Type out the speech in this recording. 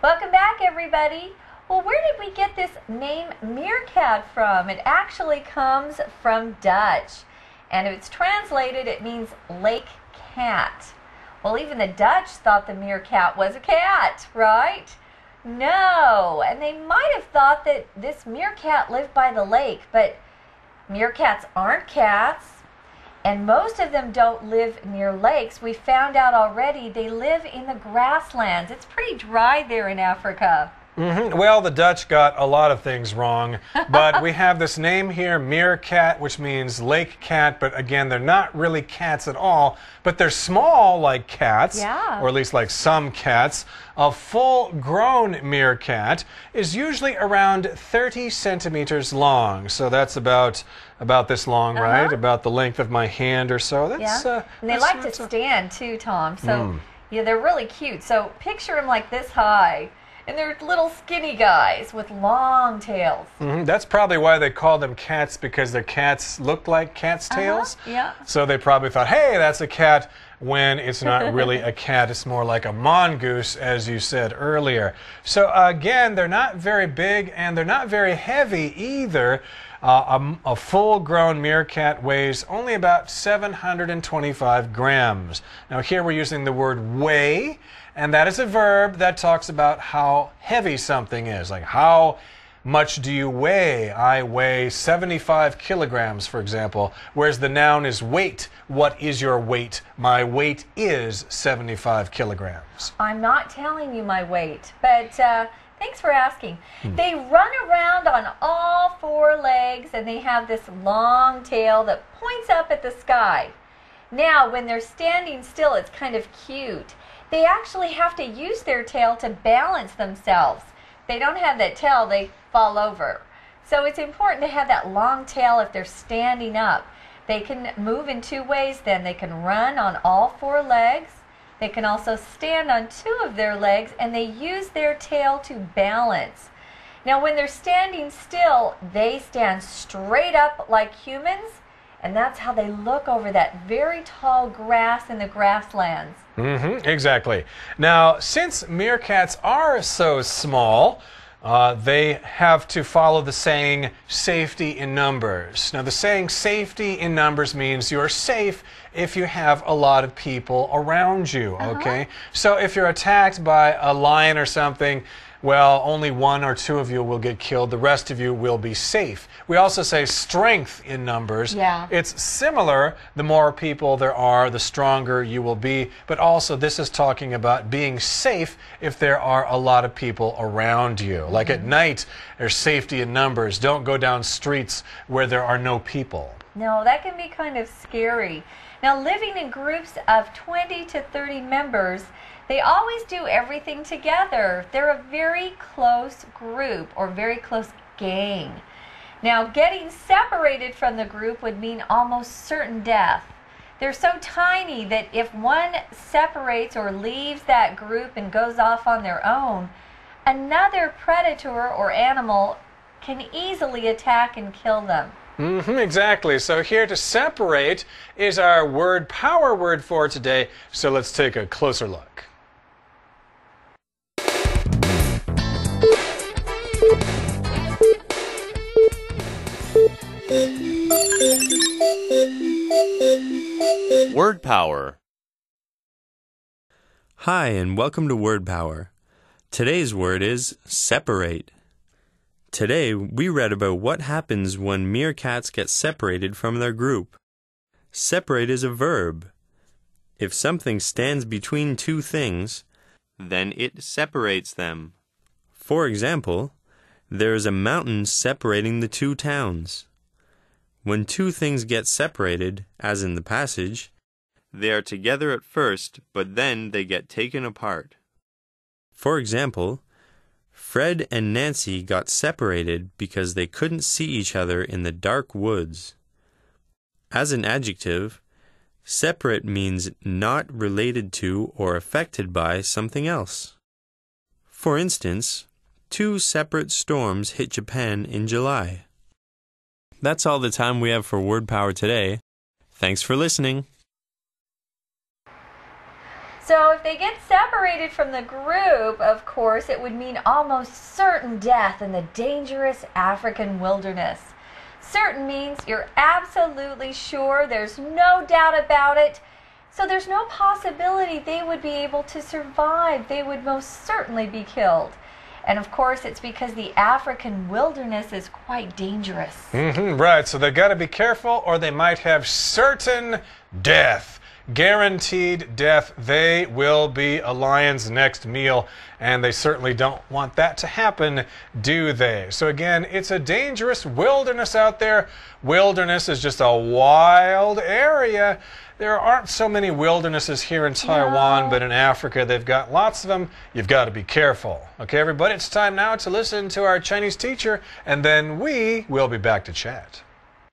Welcome back, everybody. Well, where did we get this name meerkat from? It actually comes from Dutch. And if it's translated, it means lake cat. Well, even the Dutch thought the meerkat was a cat, right? No, and they might have thought that this meerkat lived by the lake, but meerkats aren't cats. And most of them don't live near lakes. We found out already they live in the grasslands. It's pretty dry there in Africa. Well, the Dutch got a lot of things wrong, but we have this name here, meerkat, which means lake cat, but again, they're not really cats at all, but they're small like cats, or at least like some cats. A full-grown meerkat is usually around 30 centimeters long, so that's about this long, right? About the length of my hand or so. That's, and they like to stand too, Tom, so yeah, they're really cute. So picture them like this high. And they're little skinny guys with long tails. That's probably why they call them cats, because their cats look like cats' tails. So they probably thought, hey, that's a cat, when it's not really a cat. It's more like a mongoose, as you said earlier. So again, they're not very big and they're not very heavy either. A full-grown meerkat weighs only about 725 grams. Now here we're using the word weigh, and that is a verb that talks about how heavy something is. Like, how much do you weigh? I weigh 75 kilograms, for example, whereas the noun is weight. What is your weight? My weight is 75 kilograms. I'm not telling you my weight, but thanks for asking. They run around on all four legs, and they have this long tail that points up at the sky. Now, when they're standing still, it's kind of cute. They actually have to use their tail to balance themselves. If they don't have that tail, they fall over. So it's important to have that long tail if they're standing up. They can move in two ways then. They can run on all four legs. They can also stand on two of their legs, and they use their tail to balance. Now, when they're standing still, they stand straight up like humans, and that's how they look over that very tall grass in the grasslands. Exactly. Now, since meerkats are so small, they have to follow the saying, safety in numbers. Now, the saying safety in numbers means you're safe if you have a lot of people around you, okay? So if you're attacked by a lion or something, well, only one or two of you will get killed. The rest of you will be safe. We also say strength in numbers. It's similar. The more people there are, the stronger you will be. But also, this is talking about being safe if there are a lot of people around you. Like at night, there's safety in numbers. Don't go down streets where there are no people. No, that can be kind of scary. Now, living in groups of 20 to 30 members, they always do everything together. They're a very close group or very close gang. Now, getting separated from the group would mean almost certain death. They're so tiny that if one separates or leaves that group and goes off on their own, another predator or animal can easily attack and kill them. Exactly. So here to separate is our word power word for today. So let's take a closer look. Word Power. Hi, and welcome to Word Power. Today's word is separate. Today, we read about what happens when meerkats get separated from their group. Separate is a verb. If something stands between two things, then it separates them. For example, there is a mountain separating the two towns. When two things get separated, as in the passage, they are together at first, but then they get taken apart. For example, Fred and Nancy got separated because they couldn't see each other in the dark woods. As an adjective, separate means not related to or affected by something else. For instance, 2 separate storms hit Japan in July. That's all the time we have for Word Power today. Thanks for listening. So if they get separated from the group, of course, it would mean almost certain death in the dangerous African wilderness. Certain means you're absolutely sure, there's no doubt about it. So there's no possibility they would be able to survive. They would most certainly be killed. And of course, it's because the African wilderness is quite dangerous. Right, so they've got to be careful or they might have certain death. Guaranteed death. They will be a lion's next meal, and they certainly don't want that to happen, do they? So again, it's a dangerous wilderness out there. Wilderness is just a wild area. There aren't so many wildernesses here in Taiwan, but in Africa they've got lots of them. You've got to be careful. Okay, everybody, it's time now to listen to our Chinese teacher, and then we will be back to chat.